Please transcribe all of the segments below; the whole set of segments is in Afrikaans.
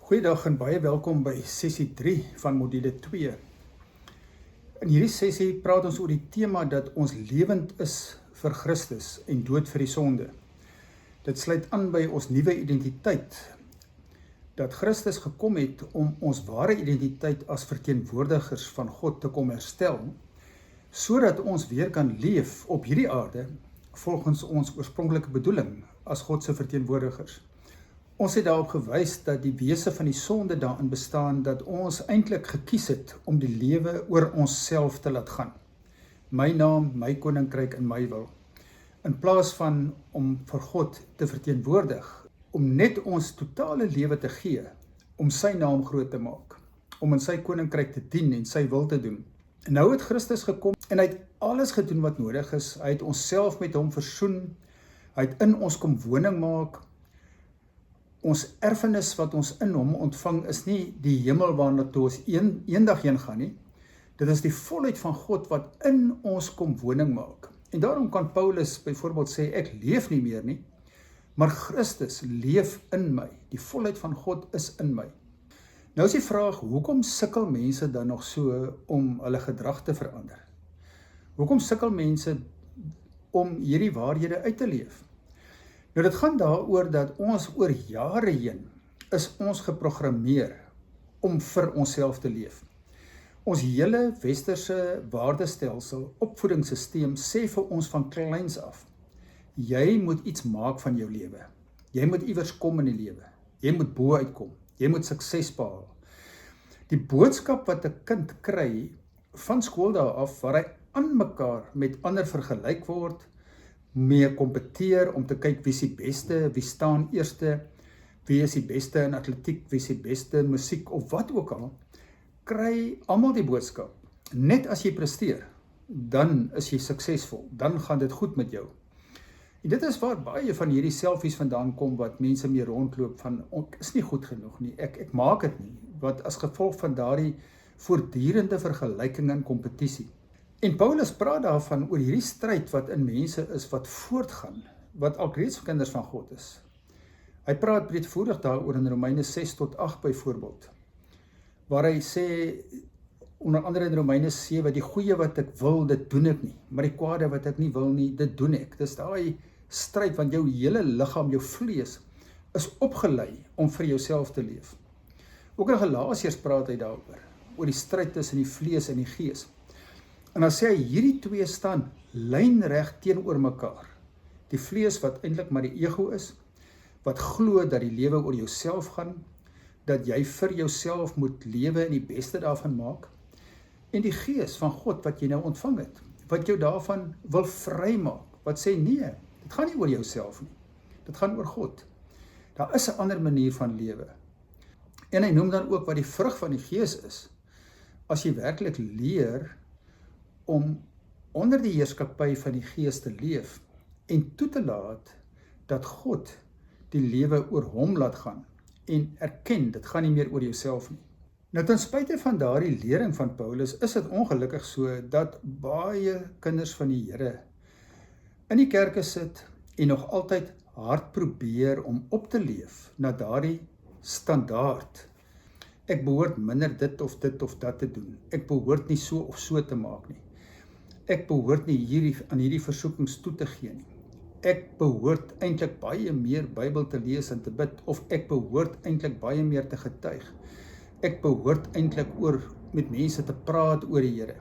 Goeiedag en baie welkom by sessie 3 van module 2. In hierdie sessie praat ons oor die tema dat ons lewend is vir Christus en dood vir die sonde. Dit sluit aan by ons nuwe identiteit, dat Christus gekom het om ons ware identiteit as verteenwoordigers van God te kom herstel, sodat ons weer kan leef op hierdie aarde volgens ons oorspronklike bedoeling as God se verteenwoordigers. Ons het daarop gewys dat die wese van die sonde daarin bestaan dat ons eintlik gekies het om die lewe oor onsself te laat gaan. My naam, my koninkryk en my wil. In plaas van om vir God te verteenwoordig, om net ons totale lewe te gee, om sy naam groot te maak, om in sy koninkryk te dien en sy wil te doen. En nou het Christus gekom en hy het alles gedoen wat nodig is. Hy het onsself met hom versoen, hy het in ons kom woning maak. Ons erfenis wat ons in hom ontvang is nie die hemel waarna toe ons eendag heen gaan nie. Dit is die volheid van God wat in ons kom woning maak. En daarom kan Paulus byvoorbeeld sê, ek leef nie meer nie, maar Christus leef in my. Die volheid van God is in my. Nou is die vraag, hoekom sukkel mense dan nog so om hulle gedrag te verander? Hoekom sukkel mense om hierdie waarhede uit te leef? Nou dit gaan daaroor dat ons oor jare heen is ons geprogrammeer om vir onsself te leef. Ons hele westerse waardestelsel, opvoedingssysteem sê vir ons van kleins af, jy moet iets maak van jou lewe. Jy moet iewers kom in die lewe. Jy moet bo uitkom. Jy moet sukses behaal. Die boodskap wat 'n kind kry van skool daar af, waar hy aan mekaar met ander vergelyk word, mee kompeteer om te kyk wie is die beste, wie staan eerste, wie is die beste in atletiek, wie is die beste in musiek of wat ook al, kry almal die boodskap. Net as jy presteer, dan is jy suksesvol, dan gaan dit goed met jou. En dit is waar baie van hierdie selfies vandaan kom wat mense mee rondloop van, ek is nie goed genoeg nie, ek maak dit nie, wat as gevolg van daardie voortdurende vergelyking en kompetisie. En Paulus praat daarvan oor hierdie stryd wat in mense is wat voortgaan, wat alreeds kinders van God is. Hy praat breedvoerig daaroor in Romeine 6 tot 8 byvoorbeeld, waar hy sê, onder andere in Romeine 7, die goeie wat ek wil, dit doen ek nie, maar die kwade wat ek nie wil nie, dit doen ek. Dis daai stryd van jou hele liggaam, jou vlees, is opgelei om vir jouself te leef. Ook in Galasiërs praat hy daaroor, oor die stryd tussen die vlees en die gees. En dan sê hy, hierdie twee staan lynreg teenoor mekaar. Die vlees wat eintlik maar die ego is, wat glo dat die lewe oor jouself gaan, dat jy vir jouself moet lewe en die beste daarvan maak, en die gees van God wat jy nou ontvang het, wat jou daarvan wil vrymaak, wat sê nee, dit gaan nie oor jouself nie, dit gaan oor God. Daar is 'n ander manier van lewe. En hy noem dan ook wat die vrug van die gees is, as jy werklik leer om onder die heerskappy van die gees te leef en toe te laat dat God die lewe oor hom laat gaan en erken, dit gaan nie meer oor jouself nie. Nou ten spyte van daardie lering van Paulus is dit ongelukkig so dat baie kinders van die Here in die kerke sit en nog altyd hard probeer om op te leef na daardie standaard. Ek behoort minder dit of dat te doen. Ek behoort nie so of so te maak nie. Ek behoort nie aan hierdie versoekings toe te gee nie. Ek behoort eintlik baie meer Bybel te lees en te bid, of ek behoort eintlik baie meer te getuig. Ek behoort eintlik met mense te praat oor die Here.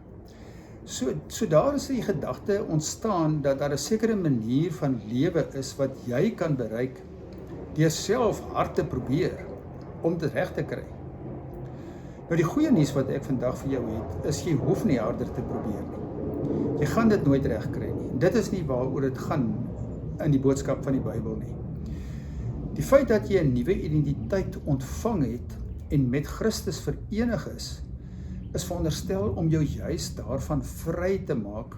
So daar is die gedagte ontstaan dat daar 'n sekere manier van lewe is wat jy kan bereik deur self hard te probeer om dit reg te kry. Nou die goeie nuus wat ek vandag vir jou het, is jy hoef nie harder te probeer nie. Jy gaan dit nooit reg kry nie. Dit is nie waaroor dit gaan in die boodskap van die Bybel nie. Die feit dat jy 'n nuwe identiteit ontvang het en met Christus verenig is veronderstel om jou juis daarvan vry te maak,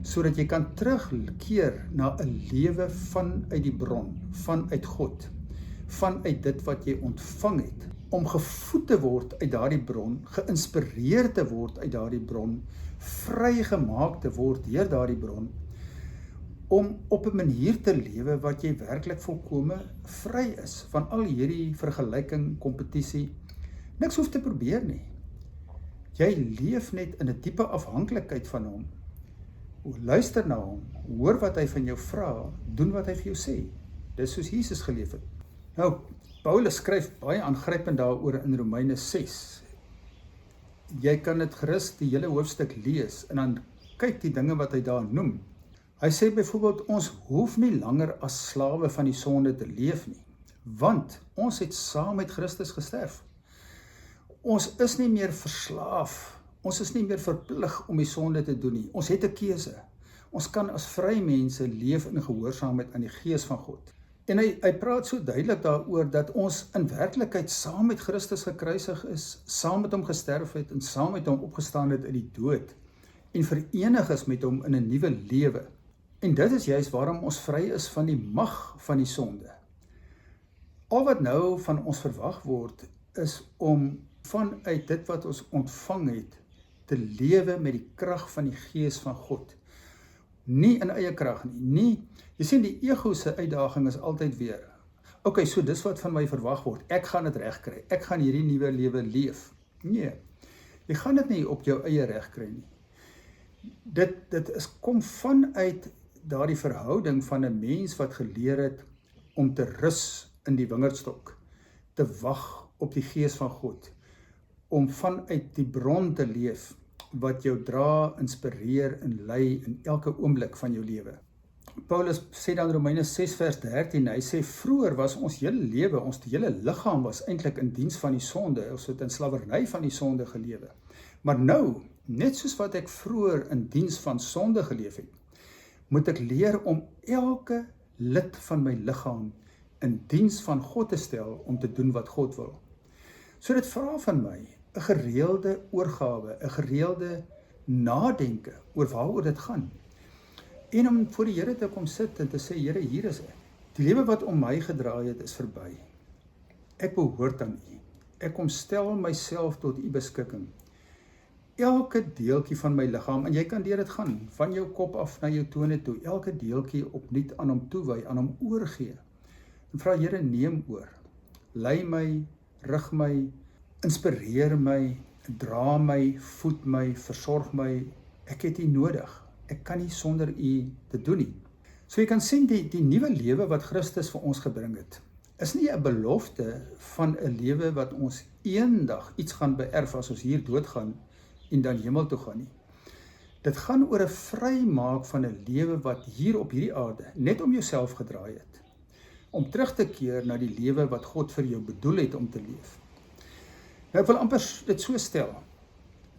sodat jy kan terugkeer na 'n lewe vanuit die bron, vanuit God, vanuit dit wat jy ontvang het, om gevoed te word uit daardie bron, geïnspireer te word uit daardie bron, vrygemaak te word deur daardie bron, om op 'n manier te lewe wat jy werklik volkome vry is van al hierdie vergelyking, kompetisie. Niks hoef te probeer nie. Jy leef net in 'n diepe afhanklikheid van hom. Luister na hom, hoor wat hy van jou vra, doen wat hy vir jou sê. Dis soos Jesus geleef het. Nou, Paulus skryf baie aangrypend daaroor in Romeine 6. Jy kan dit gerus die hele hoofstuk lees en dan kyk die dinge wat hy daar noem. Hy sê byvoorbeeld, ons hoef nie langer as slawe van die sonde te leef nie, want ons het saam met Christus gesterf. Ons is nie meer verslaaf, ons is nie meer verplig om die sonde te doen nie. Ons het 'n keuse. Ons kan as vry mense leef in gehoorsaamheid aan die Gees van God. En hy praat so duidelik daaroor dat ons in werklikheid saam met Christus gekruisig is, saam met hom gesterf het en saam met hom opgestaan het uit die dood en verenig is met hom in 'n nuwe lewe. En dit is juist waarom ons vry is van die mag van die sonde. Al wat nou van ons verwag word, is om vanuit dit wat ons ontvang het, te lewe met die krag van die Gees van God. Nie in eie krag nie. Jy sien, die ego se uitdaging is altyd weer, okay, so dis wat van my verwag word, ek gaan dit reg kry, ek gaan hierdie nuwe lewe leef. Nee, jy gaan dit nie op jou eie reg kry nie. Dit kom vanuit daardie verhouding van 'n mens wat geleer het om te rus in die wingerdstok, te wag op die Gees van God, om vanuit die bron te leef, wat jou dra, inspireer en lei in elke oomblik van jou lewe. Paulus sê dan Romeine 6 vers 13, hy sê, vroeër was ons hele lewe, ons hele liggaam was eintlik in diens van die sonde, ons het in slawerny van die sonde gelewe. Maar nou, net soos wat ek vroeër in diens van sonde geleef het, moet ek leer om elke lid van my liggaam in diens van God te stel om te doen wat God wil. So dit vra van my 'n gereelde oorgawe, 'n gereelde nadenke oor waaroor dit gaan. En om voor die Here te kom sit en te sê, Here, hier is ek. Die lewe wat om my gedraai het is verby. Ek behoort aan U. Ek kom stel myself tot U beskikking. Elke deeltjie van my liggaam, en jy kan deur dit gaan, van jou kop af na jou tone toe, elke deeltjie opnuut aan hom toewy, aan hom oorgee. En vra, Here, neem oor. Lei my, rig my, inspireer my, dra my, voed my, versorg my. Ek het U nodig. Ek kan nie sonder U te doen nie. So jy kan sien die nuwe lewe wat Christus vir ons gebring het, is nie 'n belofte van 'n lewe wat ons eendag iets gaan beerf as ons hier doodgaan en dan hemel toe gaan nie. Dit gaan oor 'n vrymaak van 'n lewe wat hier op hierdie aarde net om jouself gedraai het. Om terug te keer na die lewe wat God vir jou bedoel het om te leef. Nou, ek wil amper dit so stel.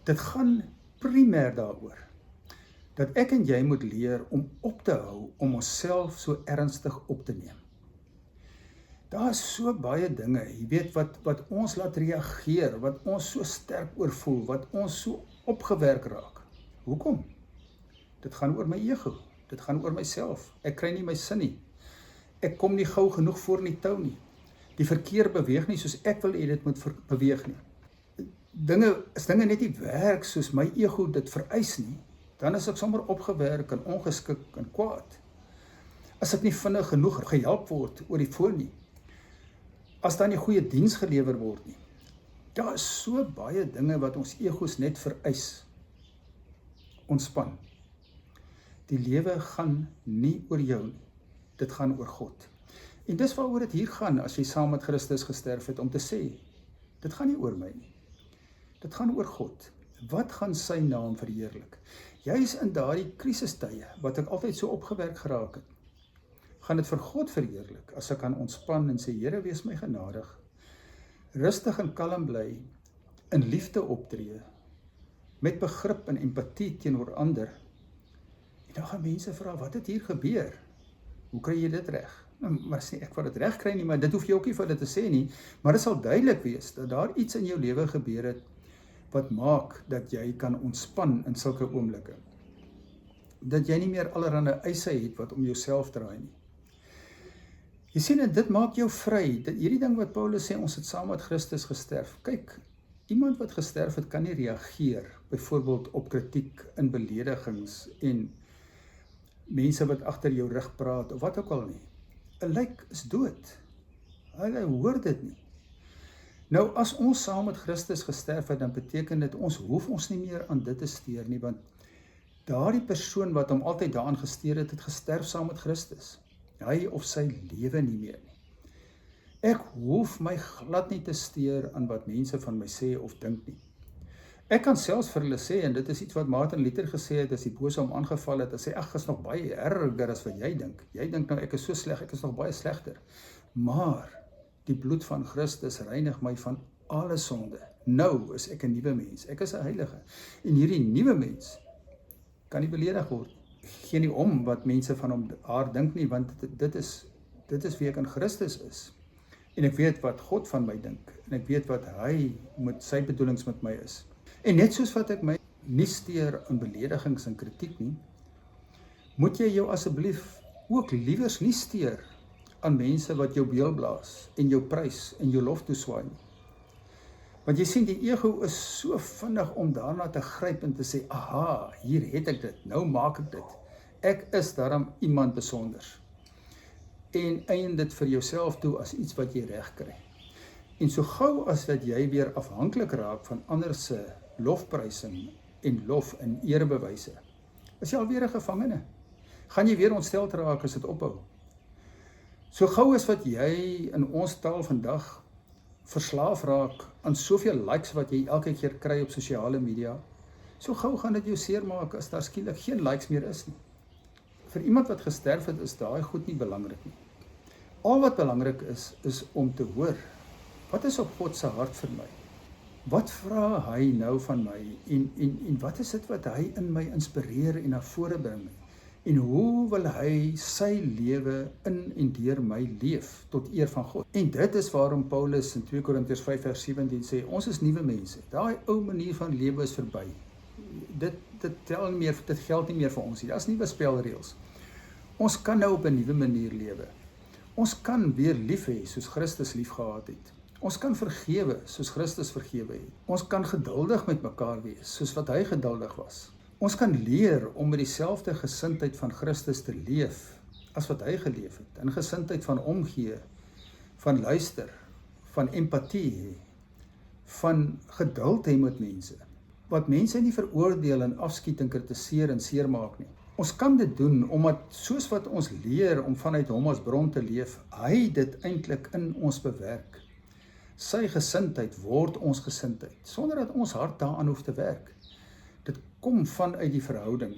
Dit gaan primêr daaroor dat ek en jy moet leer om op te hou om onsself so ernstig op te neem. Daar is so baie dinge, jy weet, wat ons laat reageer, wat ons so sterk oorvoel, wat ons so opgewerk raak. Hoekom? Dit gaan oor my ego, dit gaan oor myself. Ek kry nie my sin nie. Ek kom nie gou genoeg voor in die tou nie. Die verkeer beweeg nie soos ek wil hê dit moet beweeg nie. As dinge net nie werk soos my ego dit vereis nie, dan is ek sommer opgewerk en ongeskik en kwaad. As ek nie vinnig genoeg gehelp word oor die foon nie. As daar nie goeie diens gelewer word nie. Daar is so baie dinge wat ons egos net vereis. Ontspan. Die lewe gaan nie oor jou nie. Dit gaan oor God. En dis waaroor dit hier gaan as jy saam met Christus gesterf het, om te sê, dit gaan nie oor my nie. Dit gaan oor God. Wat gaan sy naam verheerlik? Juis in daardie krisistye, wat ek altyd so opgewerk geraak het, gaan dit vir God verheerlik, as ek kan ontspan en sê, Here, wees my genadig, rustig en kalm bly, in liefde optree, met begrip en empatie teenoor ander. En dan gaan mense vra, wat het hier gebeur? Hoe kry jy dit reg? Nou, maar sê ek wat dit reg kry nie, maar dit hoef jy ook nie vir dit te sê nie, maar dit sal duidelik wees, dat daar iets in jou lewe gebeur het, wat maak dat jy kan ontspan in sulke oomblikke. Dat jy nie meer allerhande eise het wat om jouself draai nie. Jy sien, en dit maak jou vry. Hierdie ding wat Paulus sê, ons het saam met Christus gesterf. Kyk, iemand wat gesterf het, kan nie reageer, byvoorbeeld op kritiek en beledigings en mense wat agter jou rug praat, of wat ook al nie. 'n lijk is dood. Hulle hoor dit nie. Nou, as ons saam met Christus gesterf het, dan beteken dit, ons hoef ons nie meer aan dit te steur nie, want daardie persoon wat hom altyd daaraan gesteer het, het gesterf saam met Christus. Hy of sy lewe nie meer nie. Ek hoef my glad nie te steur aan wat mense van my sê of dink nie. Ek kan selfs vir hulle sê, en dit is iets wat Martin Luther gesê het, as die bose hom aangeval het, en sê, ag, is nog baie erger as wat jy dink. Jy dink nou, ek is so sleg, ek is nog baie slegter. Maar die bloed van Christus reinig my van alle sonde. Nou is ek 'n nuwe mens. Ek is 'n heilige. En hierdie nuwe mens kan nie beledig word. Geen nie om wat mense van hom haar dink nie, want dit is wie ek in Christus is. En ek weet wat God van my dink. En ek weet wat hy met sy bedoelings met my is. En net soos wat ek my nie steur aan beledigings en kritiek nie, moet jy jou asseblief ook liewers nie steur aan mense wat jou beelblaas en jou prys en jou lof toeswaai nie. Want jy sien, die ego is so vinnig om daarna te gryp en te sê, aha, hier het ek dit, nou maak ek dit. Ek is daarom iemand besonders. En eien dit vir jouself toe as iets wat jy reg kry. En so gou as dat jy weer afhanklik raak van ander se lofprysing en lof en erebewyse, is jy alweer 'n gevangene. Gaan jy weer ontsteld raak as dit ophou. So gou as wat jy in ons taal vandag verslaaf raak aan soveel likes wat jy elke keer kry op sosiale media, so gou gaan dit jou seermaak as daar skielik geen likes meer is nie. Vir iemand wat gesterf het, is daai goed nie belangrik nie. Al wat belangrik is om te hoor, wat is op God se hart vir my? Wat vra hy nou van my? En wat is dit wat hy in my inspireer en na vore bring? En hoe wil hy sy lewe in en deur my leef, tot eer van God? En dit is waarom Paulus in 2 Korintiërs 5 vers 17 sê, ons is nuwe mense. Daai ou manier van lewe is verby. Dit geld nie meer vir ons nie. Daar's nuwe spelreëls. Ons kan nou op 'n nuwe manier lewe. Ons kan weer lief hê soos Christus lief gehad het. Ons kan vergewe soos Christus vergewe het. Ons kan geduldig met mekaar wees soos wat hy geduldig was. Ons kan leer om met dieselfde gesindheid van Christus te leef as wat hy geleef het. 'n gesindheid van omgee, van luister, van empatie, van geduld hê met mense. Wat mense nie veroordeel en afskiet en kritiseer en seermaak nie. Ons kan dit doen omdat soos wat ons leer om vanuit hom as bron te leef, hy dit eintlik in ons bewerk. Sy gesindheid word ons gesindheid, sonder dat ons hart daaraan hoef te werk. Dit kom vanuit die verhouding.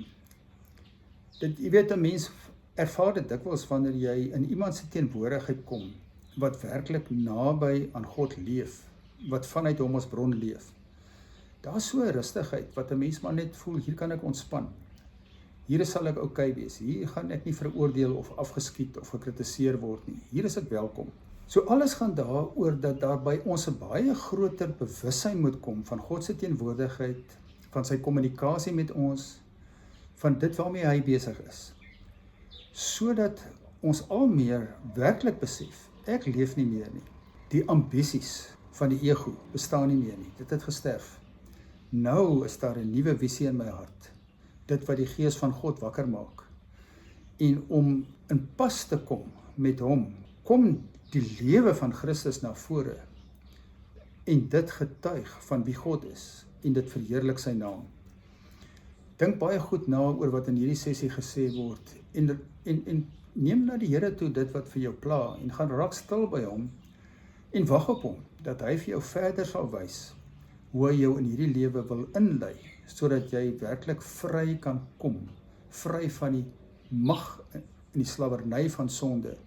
Jy weet, 'n mens ervaar dit dikwels wanneer jy in iemand se teenwoordigheid kom, wat werklik naby aan God leef, wat vanuit hom as bron leef. Daar is so 'n rustigheid, wat 'n mens maar net voel, hier kan ek ontspan. Hier sal ek okay wees, hier gaan ek nie veroordeel of afgeskiet of gekritiseer word nie. Hier is ek welkom. So alles gaan daaroor dat daar by ons 'n baie groter bewussyn moet kom van God se teenwoordigheid, van sy kommunikasie met ons, van dit waarmee hy besig is. Sodat ons al meer werklik besef, ek leef nie meer nie. Die ambisies van die ego bestaan nie meer nie. Dit het gesterf. Nou is daar 'n nuwe visie in my hart. Dit wat die Gees van God wakker maak. En om in pas te kom met hom, kom die lewe van Christus na vore. En dit getuig van wie God is. En dit verheerlik sy naam. Dink baie goed na oor wat in hierdie sessie gesê word. En neem na die Here toe dit wat vir jou pla. En gaan raak stil by hom. En wag op hom, dat hy vir jou verder sal wys hoe hy jou in hierdie lewe wil inlei, sodat jy werklik vry kan kom, vry van die mag in die slawerny van sonde,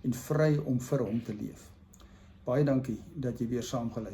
en vry om vir hom te leef. Baie dankie dat jy weer saam geluister.